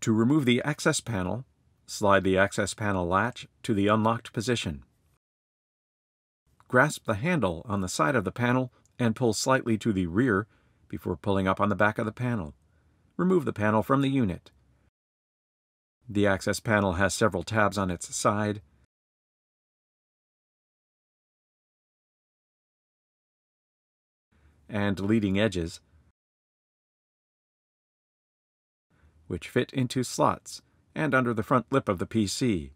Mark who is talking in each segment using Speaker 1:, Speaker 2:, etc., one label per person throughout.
Speaker 1: To remove the access panel, slide the access panel latch to the unlocked position. Grasp the handle on the side of the panel and pull slightly to the rear before pulling up on the back of the panel. Remove the panel from the unit. The access panel has several tabs on its side. And leading edges, which fit into slots and under the front lip of the PC.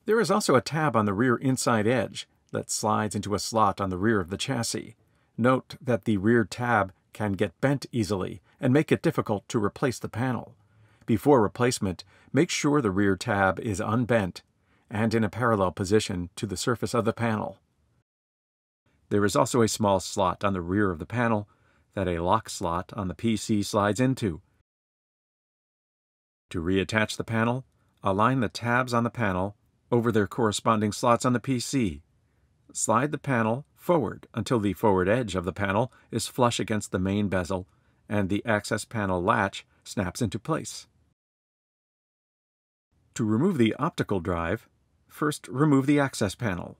Speaker 1: There is also a tab on the rear inside edge that slides into a slot on the rear of the chassis. Note that the rear tab can get bent easily and make it difficult to replace the panel. Before replacement, make sure the rear tab is unbent and in a parallel position to the surface of the panel. There is also a small slot on the rear of the panel that a lock slot on the PC slides into. To reattach the panel, align the tabs on the panel over their corresponding slots on the PC. Slide the panel forward until the forward edge of the panel is flush against the main bezel and the access panel latch snaps into place. To remove the optical drive, first remove the access panel.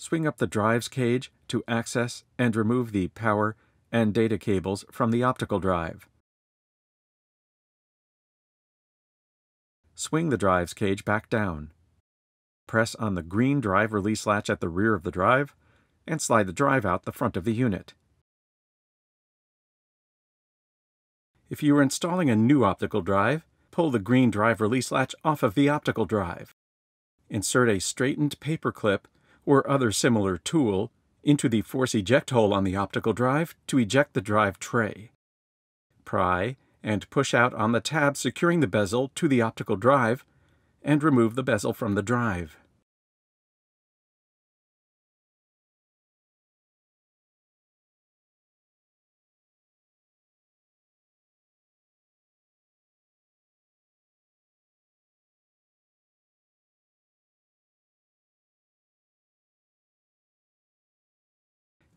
Speaker 1: Swing up the drives cage to access and remove the power and data cables from the optical drive. Swing the drives cage back down. Press on the green drive release latch at the rear of the drive and slide the drive out the front of the unit. If you are installing a new optical drive, pull the green drive release latch off of the optical drive. Insert a straightened paper clip or other similar tool into the force eject hole on the optical drive to eject the drive tray. Pry and push out on the tab securing the bezel to the optical drive and remove the bezel from the drive.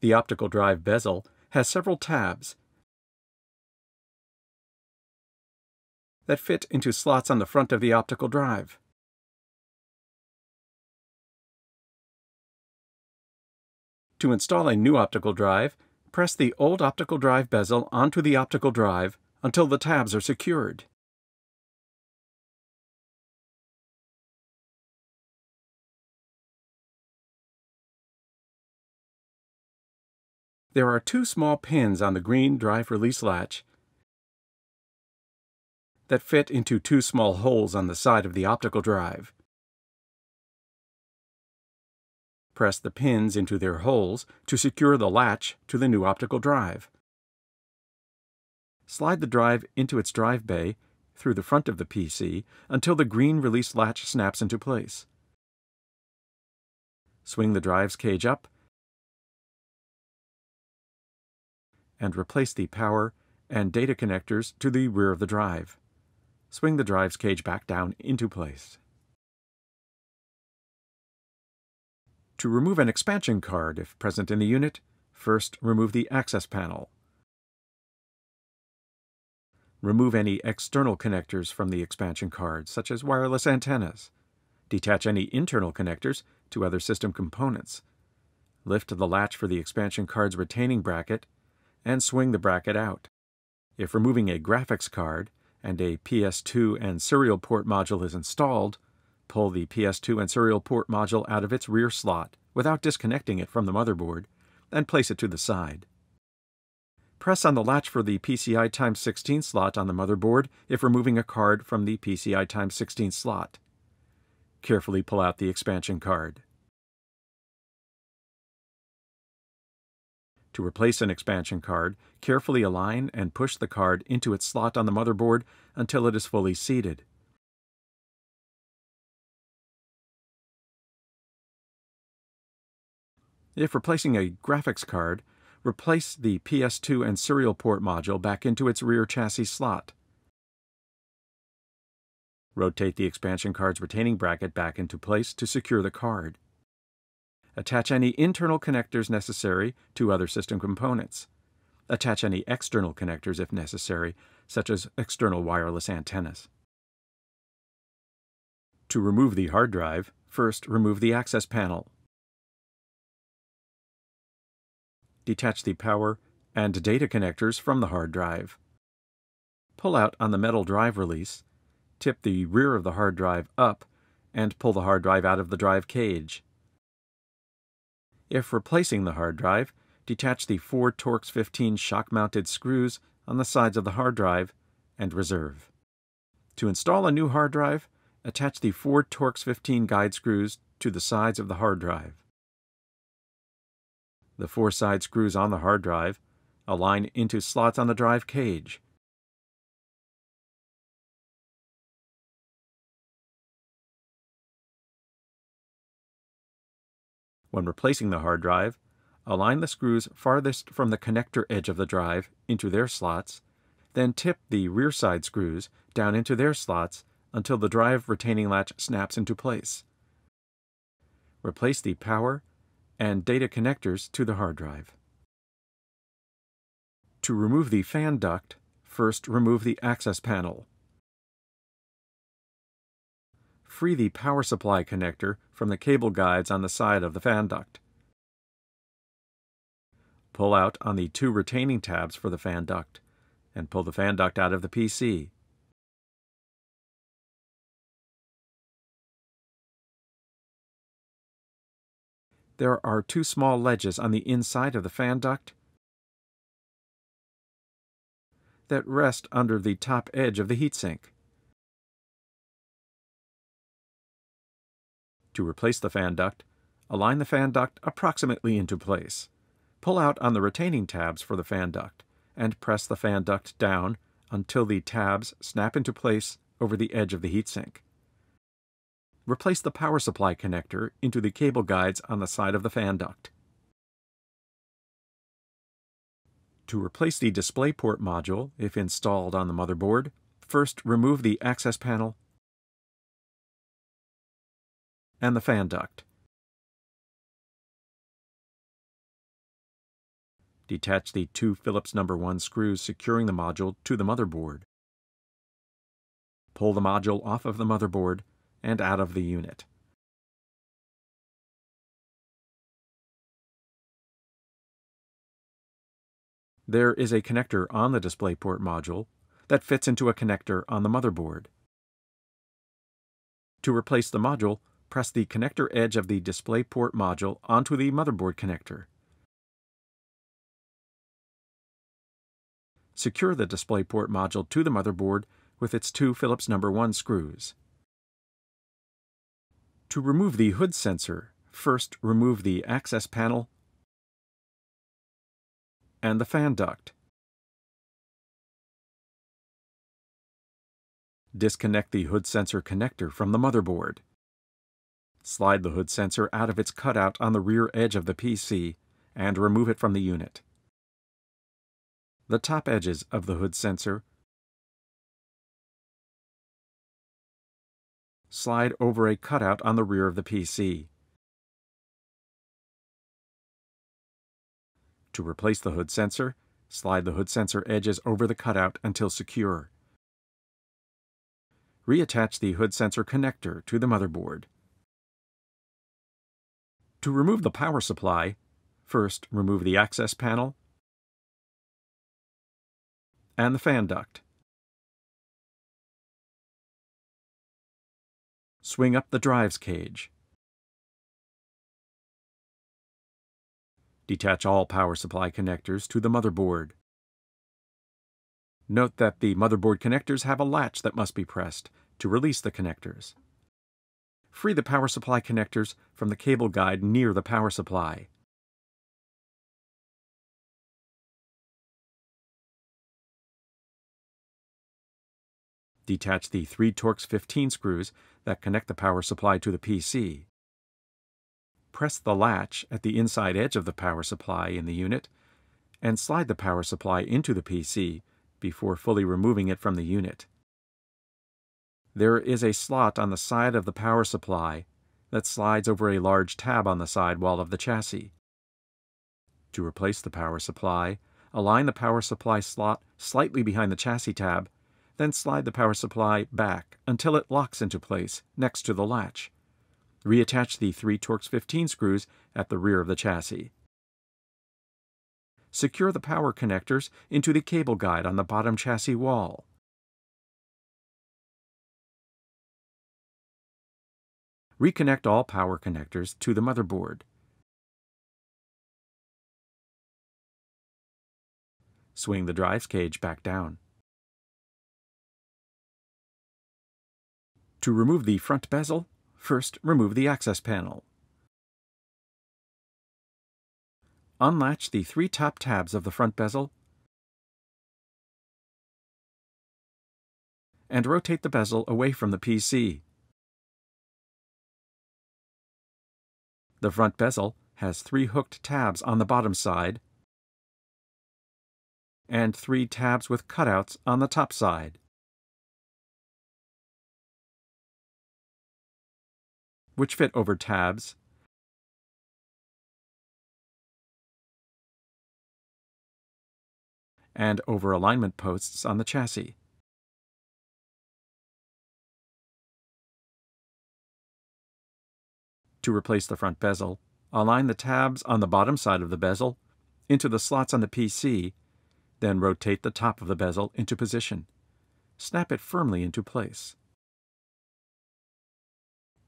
Speaker 1: The optical drive bezel has several tabs that fit into slots on the front of the optical drive. To install a new optical drive, press the old optical drive bezel onto the optical drive until the tabs are secured. There are two small pins on the green drive release latch that fit into two small holes on the side of the optical drive. Press the pins into their holes to secure the latch to the new optical drive. Slide the drive into its drive bay through the front of the PC until the green release latch snaps into place. Swing the drive's cage up and replace the power and data connectors to the rear of the drive. Swing the drive's cage back down into place. To remove an expansion card, if present in the unit, first remove the access panel. Remove any external connectors from the expansion card, such as wireless antennas. Detach any internal connectors to other system components. Lift the latch for the expansion card's retaining bracket and swing the bracket out. If removing a graphics card and a PS2 and serial port module is installed, pull the PS2 and serial port module out of its rear slot without disconnecting it from the motherboard and place it to the side. Press on the latch for the PCI x16 slot on the motherboard if removing a card from the PCI x16 slot. Carefully pull out the expansion card. To replace an expansion card, carefully align and push the card into its slot on the motherboard until it is fully seated. If replacing a graphics card, replace the PS2 and serial port module back into its rear chassis slot. Rotate the expansion card's retaining bracket back into place to secure the card. Attach any internal connectors necessary to other system components. Attach any external connectors if necessary, such as external wireless antennas. To remove the hard drive, first remove the access panel. Detach the power and data connectors from the hard drive. Pull out on the metal drive release, tip the rear of the hard drive up, and pull the hard drive out of the drive cage. If replacing the hard drive, detach the 4 Torx 15 shock-mounted screws on the sides of the hard drive and reserve. To install a new hard drive, attach the 4 Torx 15 guide screws to the sides of the hard drive. The 4 side screws on the hard drive align into slots on the drive cage. When replacing the hard drive, align the screws farthest from the connector edge of the drive into their slots, then tip the rear side screws down into their slots until the drive retaining latch snaps into place. Replace the power and data connectors to the hard drive. To remove the fan duct, first remove the access panel. Free the power supply connector from the cable guides on the side of the fan duct. Pull out on the 2 retaining tabs for the fan duct, and pull the fan duct out of the PC. There are 2 small ledges on the inside of the fan duct that rest under the top edge of the heatsink. To replace the fan duct, align the fan duct approximately into place. Pull out on the retaining tabs for the fan duct and press the fan duct down until the tabs snap into place over the edge of the heatsink. Replace the power supply connector into the cable guides on the side of the fan duct. To replace the DisplayPort module, if installed on the motherboard, first remove the access panel and the fan duct. Detach the 2 Phillips No. 1 screws securing the module to the motherboard. Pull the module off of the motherboard and out of the unit. There is a connector on the DisplayPort module that fits into a connector on the motherboard. To replace the module, press the connector edge of the DisplayPort module onto the motherboard connector. Secure the DisplayPort module to the motherboard with its 2 Phillips No. 1 screws. To remove the hood sensor, first remove the access panel and the fan duct. Disconnect the hood sensor connector from the motherboard. Slide the hood sensor out of its cutout on the rear edge of the PC and remove it from the unit. The top edges of the hood sensor slide over a cutout on the rear of the PC. To replace the hood sensor, slide the hood sensor edges over the cutout until secure. Reattach the hood sensor connector to the motherboard. To remove the power supply, first remove the access panel and the fan duct. Swing up the drives cage. Detach all power supply connectors to the motherboard. Note that the motherboard connectors have a latch that must be pressed to release the connectors. Free the power supply connectors from the cable guide near the power supply. Detach the 3 Torx 15 screws that connect the power supply to the PC. Press the latch at the inside edge of the power supply in the unit and slide the power supply into the PC before fully removing it from the unit. There is a slot on the side of the power supply that slides over a large tab on the side wall of the chassis. To replace the power supply, align the power supply slot slightly behind the chassis tab, then slide the power supply back until it locks into place next to the latch. Reattach the 3 Torx 15 screws at the rear of the chassis. Secure the power connectors into the cable guide on the bottom chassis wall. Reconnect all power connectors to the motherboard. Swing the drives cage back down. To remove the front bezel, first remove the access panel. Unlatch the 3 top tabs of the front bezel and rotate the bezel away from the PC. The front bezel has 3 hooked tabs on the bottom side and 3 tabs with cutouts on the top side, which fit over tabs and over alignment posts on the chassis. To replace the front bezel, align the tabs on the bottom side of the bezel into the slots on the PC, then rotate the top of the bezel into position. Snap it firmly into place.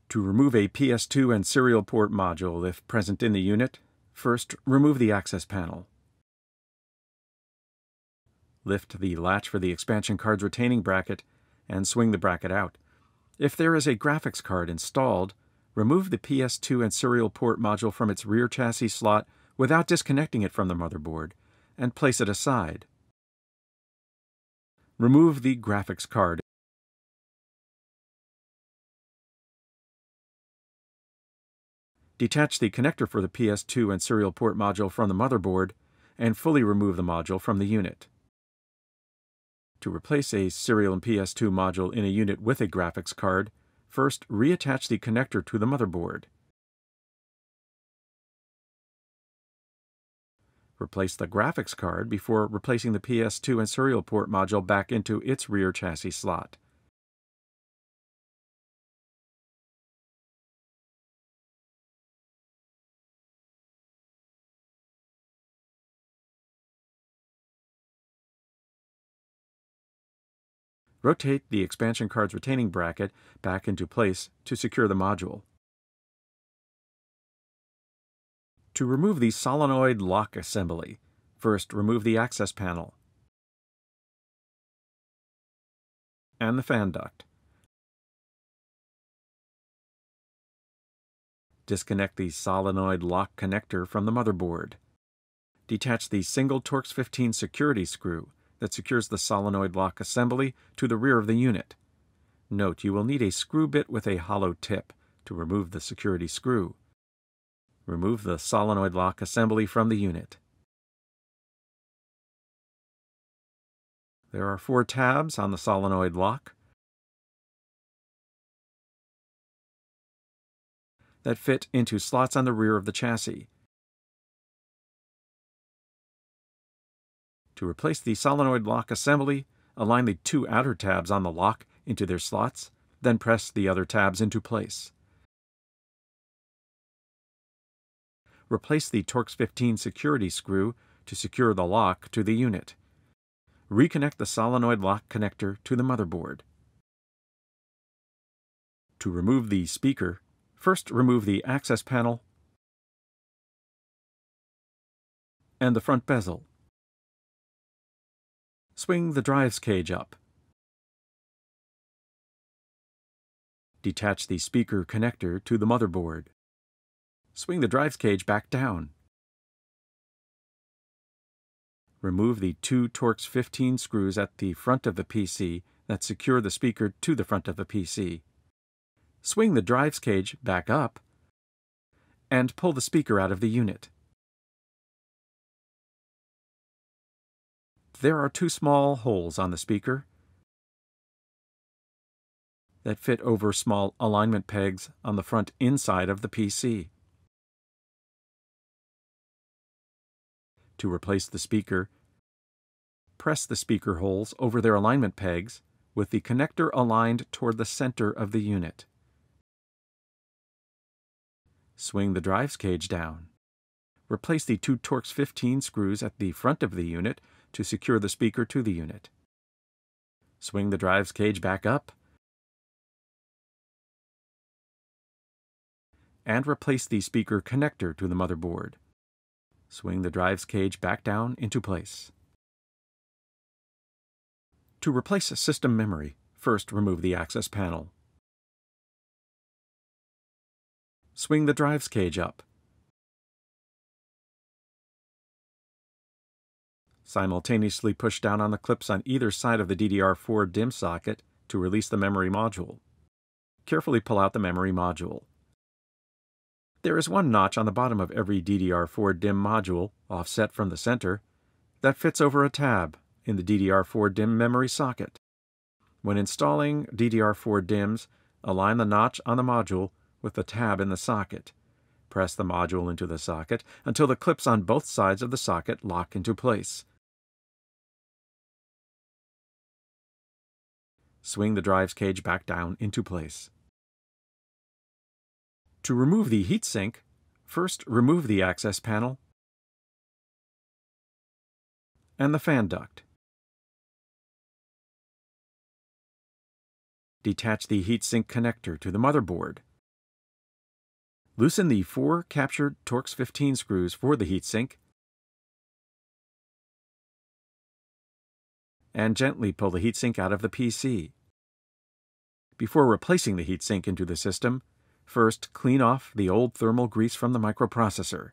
Speaker 1: To remove a PS2 and serial port module if present in the unit, first remove the access panel. Lift the latch for the expansion card's retaining bracket and swing the bracket out. If there is a graphics card installed, remove the PS2 and serial port module from its rear chassis slot without disconnecting it from the motherboard, and place it aside. Remove the graphics card. Detach the connector for the PS2 and serial port module from the motherboard, and fully remove the module from the unit. To replace a serial and PS2 module in a unit with a graphics card, first reattach the connector to the motherboard. Replace the graphics card before replacing the PS2 and serial port module back into its rear chassis slot. Rotate the expansion card's retaining bracket back into place to secure the module. To remove the solenoid lock assembly, first remove the access panel and the fan duct. Disconnect the solenoid lock connector from the motherboard. Detach the single Torx 15 security screw that secures the solenoid lock assembly to the rear of the unit. Note, you will need a screw bit with a hollow tip to remove the security screw. Remove the solenoid lock assembly from the unit. There are 4 tabs on the solenoid lock that fit into slots on the rear of the chassis. To replace the solenoid lock assembly, align the 2 outer tabs on the lock into their slots, then press the other tabs into place. Replace the Torx 15 security screw to secure the lock to the unit. Reconnect the solenoid lock connector to the motherboard. To remove the speaker, first remove the access panel and the front bezel. Swing the drives cage up. Detach the speaker connector to the motherboard. Swing the drives cage back down. Remove the 2 Torx 15 screws at the front of the PC that secure the speaker to the front of the PC. Swing the drives cage back up and pull the speaker out of the unit. There are 2 small holes on the speaker. that fit over small alignment pegs on the front inside of the PC. To replace the speaker, press the speaker holes over their alignment pegs with the connector aligned toward the center of the unit. Swing the drives cage down. Replace the two Torx 15 screws at the front of the unit to secure the speaker to the unit. Swing the drives cage back up and replace the speaker connector to the motherboard. Swing the drives cage back down into place. To replace a system memory, first remove the access panel. Swing the drives cage up. Simultaneously push down on the clips on either side of the DDR4 DIMM socket to release the memory module. Carefully pull out the memory module. There is one notch on the bottom of every DDR4 DIMM module, offset from the center, that fits over a tab in the DDR4 DIMM memory socket. When installing DDR4 DIMMs, align the notch on the module with the tab in the socket. Press the module into the socket until the clips on both sides of the socket lock into place. Swing the drives cage back down into place. To remove the heatsink, first remove the access panel and the fan duct. Detach the heatsink connector to the motherboard. Loosen the 4 captured Torx 15 screws for the heatsink and gently pull the heatsink out of the PC. Before replacing the heatsink into the system, first clean off the old thermal grease from the microprocessor.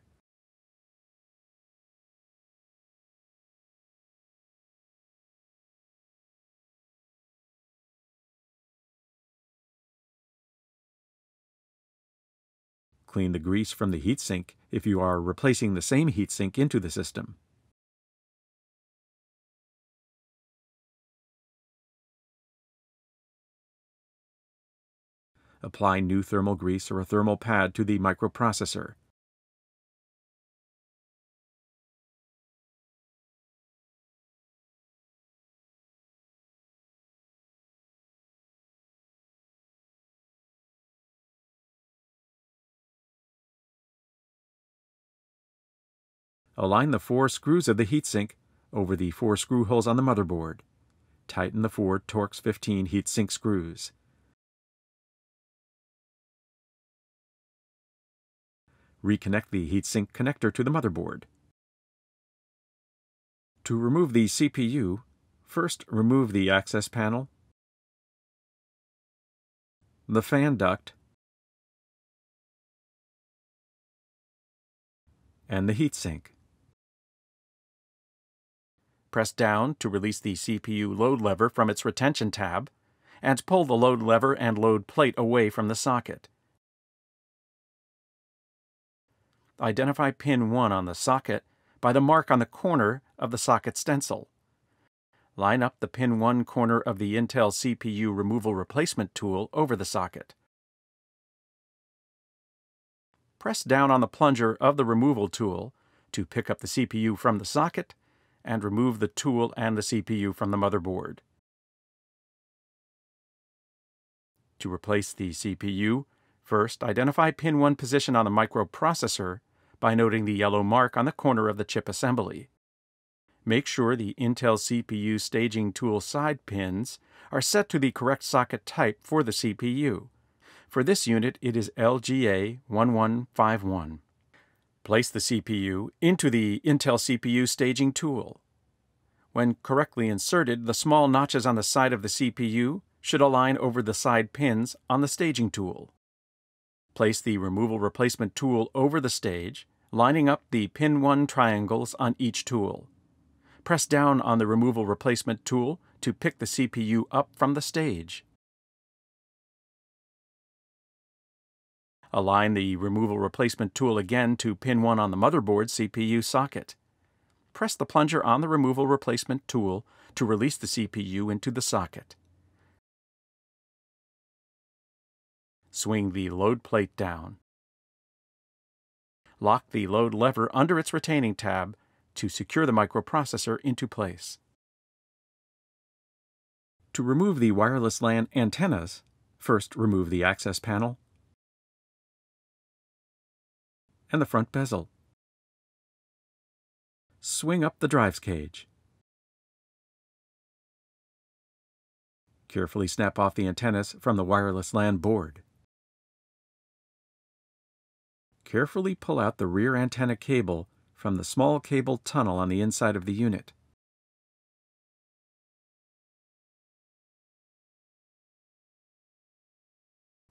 Speaker 1: Clean the grease from the heatsink if you are replacing the same heatsink into the system. Apply new thermal grease or a thermal pad to the microprocessor. Align the 4 screws of the heatsink over the 4 screw holes on the motherboard. Tighten the 4 Torx 15 heatsink screws. Reconnect the heatsink connector to the motherboard. To remove the CPU, first remove the access panel, the fan duct, and the heatsink. Press down to release the CPU load lever from its retention tab, and pull the load lever and load plate away from the socket. Identify pin 1 on the socket by the mark on the corner of the socket stencil. Line up the pin 1 corner of the Intel CPU removal replacement tool over the socket. Press down on the plunger of the removal tool to pick up the CPU from the socket and remove the tool and the CPU from the motherboard. To replace the CPU, first identify pin 1 position on the microprocessor by noting the yellow mark on the corner of the chip assembly. Make sure the Intel CPU staging tool side pins are set to the correct socket type for the CPU. For this unit, it is LGA1151. Place the CPU into the Intel CPU staging tool. When correctly inserted, the small notches on the side of the CPU should align over the side pins on the staging tool. Place the removal replacement tool over the stage, lining up the pin 1 triangles on each tool. Press down on the removal replacement tool to pick the CPU up from the stage. Align the removal replacement tool again to pin 1 on the motherboard CPU socket. Press the plunger on the removal replacement tool to release the CPU into the socket. Swing the load plate down. Lock the load lever under its retaining tab to secure the microprocessor into place. To remove the wireless LAN antennas, first remove the access panel and the front bezel. Swing up the drives cage. Carefully snap off the antennas from the wireless LAN board. Carefully pull out the rear antenna cable from the small cable tunnel on the inside of the unit.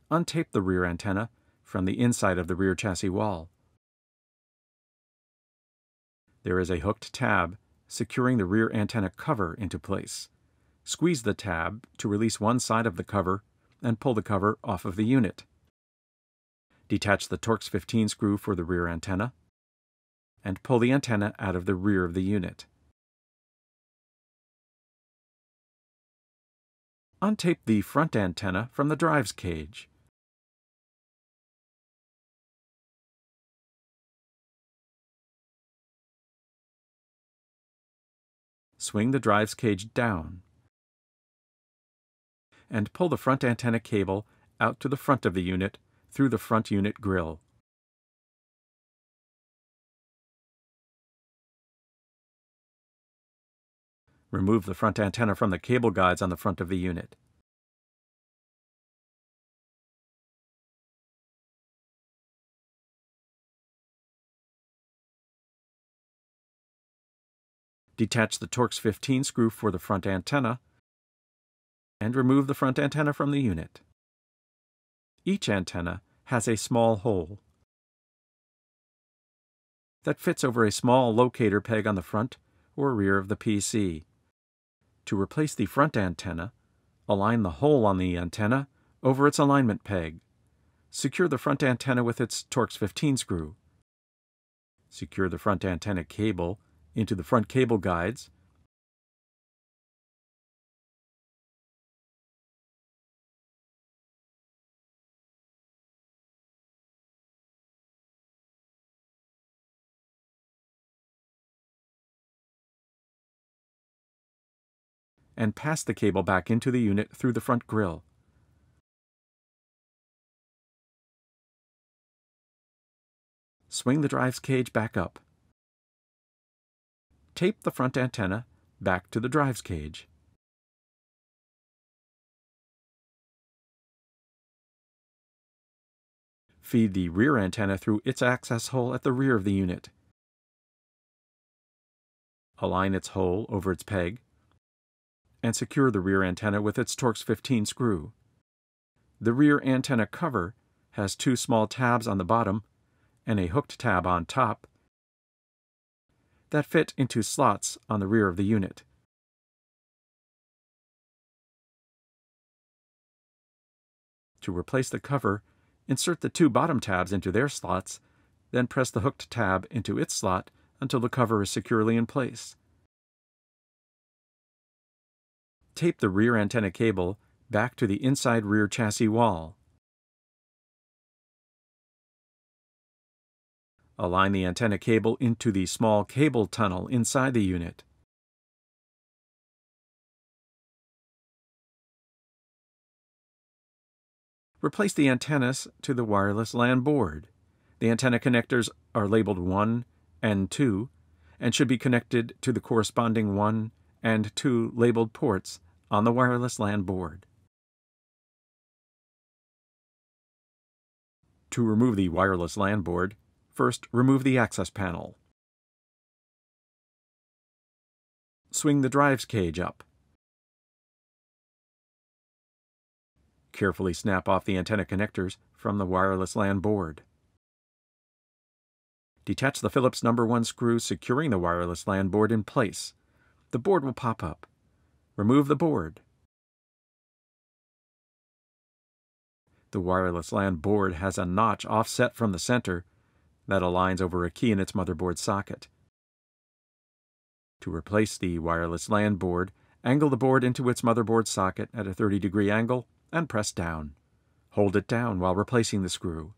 Speaker 1: Untape the rear antenna from the inside of the rear chassis wall. There is a hooked tab securing the rear antenna cover into place. Squeeze the tab to release one side of the cover and pull the cover off of the unit. Detach the Torx 15 screw for the rear antenna and pull the antenna out of the rear of the unit. Untape the front antenna from the drives cage. Swing the drives cage down and pull the front antenna cable out to the front of the unit through the front unit grille. Remove the front antenna from the cable guides on the front of the unit. Detach the Torx 15 screw for the front antenna and remove the front antenna from the unit. Each antenna has a small hole that fits over a small locator peg on the front or rear of the PC. To replace the front antenna, align the hole on the antenna over its alignment peg. Secure the front antenna with its Torx 15 screw. Secure the front antenna cable into the front cable guides. And pass the cable back into the unit through the front grille. Swing the drives cage back up. Tape the front antenna back to the drives cage. Feed the rear antenna through its access hole at the rear of the unit. Align its hole over its peg and secure the rear antenna with its Torx 15 screw. The rear antenna cover has two small tabs on the bottom and a hooked tab on top that fit into slots on the rear of the unit. To replace the cover, insert the two bottom tabs into their slots, then press the hooked tab into its slot until the cover is securely in place. Tape the rear antenna cable back to the inside rear chassis wall. Align the antenna cable into the small cable tunnel inside the unit. Replace the antennas to the wireless LAN board. The antenna connectors are labeled 1 and 2 and should be connected to the corresponding 1 and 2 labeled ports on the wireless LAN board. To remove the wireless LAN board, first remove the access panel. Swing the drives cage up. Carefully snap off the antenna connectors from the wireless LAN board. Detach the Phillips number 1 screw securing the wireless LAN board in place. The board will pop up. Remove the board. The wireless LAN board has a notch offset from the center that aligns over a key in its motherboard socket. To replace the wireless LAN board, angle the board into its motherboard socket at a 30-degree angle and press down. Hold it down while replacing the screw.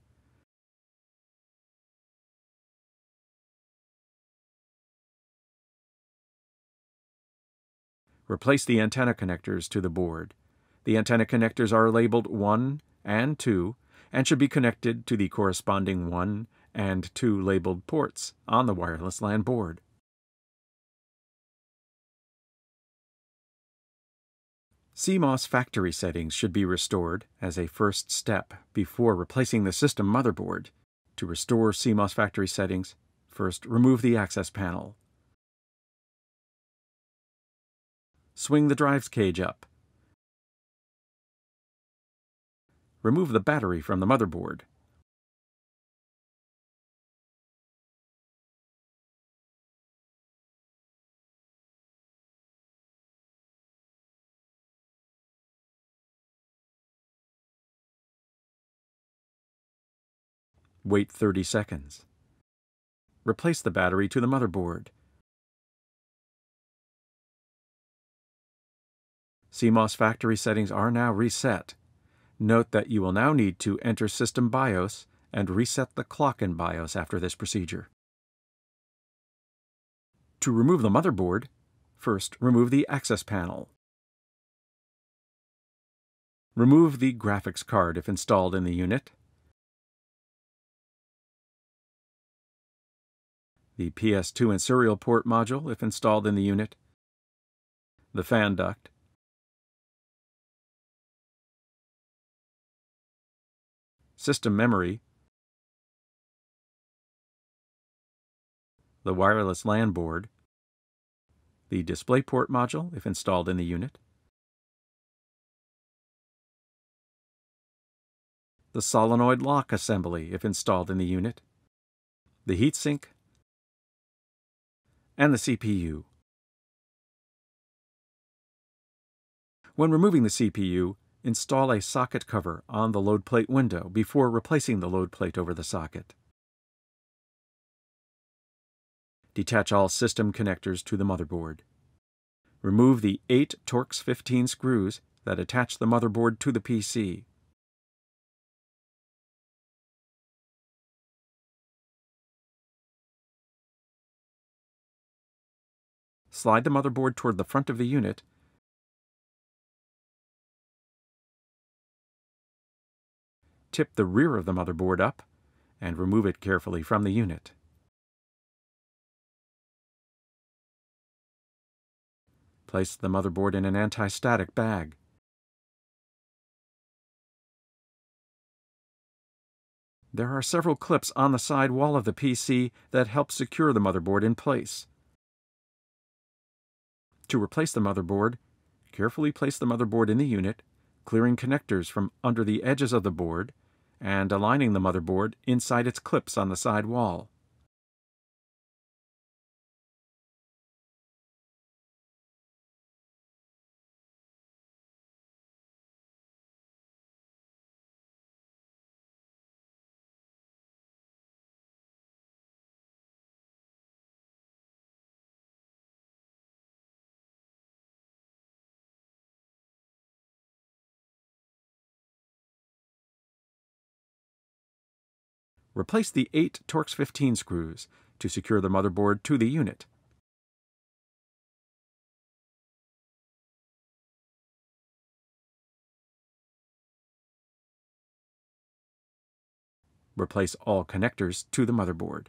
Speaker 1: Replace the antenna connectors to the board. The antenna connectors are labeled 1 and 2 and should be connected to the corresponding 1 and 2 labeled ports on the wireless LAN board. CMOS factory settings should be restored as a first step before replacing the system motherboard. To restore CMOS factory settings, first remove the access panel. Swing the drives cage up. Remove the battery from the motherboard. Wait 30 seconds. Replace the battery to the motherboard. CMOS factory settings are now reset. Note that you will now need to enter System BIOS and reset the clock in BIOS after this procedure. To remove the motherboard, first remove the access panel. Remove the graphics card if installed in the unit. The PS2 and serial port module if installed in the unit. The fan duct. System memory. The wireless LAN board. The DisplayPort module if installed in the unit. The solenoid lock assembly if installed in the unit. The heatsink. And the CPU. When removing the CPU, install a socket cover on the load plate window before replacing the load plate over the socket. Detach all system connectors to the motherboard. Remove the 8 Torx 15 screws that attach the motherboard to the PC. Slide the motherboard toward the front of the unit tip the rear of the motherboard up, and remove it carefully from the unit. Place the motherboard in an anti-static bag. There are several clips on the side wall of the PC that help secure the motherboard in place. To replace the motherboard, carefully place the motherboard in the unit, clearing connectors from under the edges of the board, and aligning the motherboard inside its clips on the side wall. Replace the 8 Torx 15 screws to secure the motherboard to the unit. Replace all connectors to the motherboard.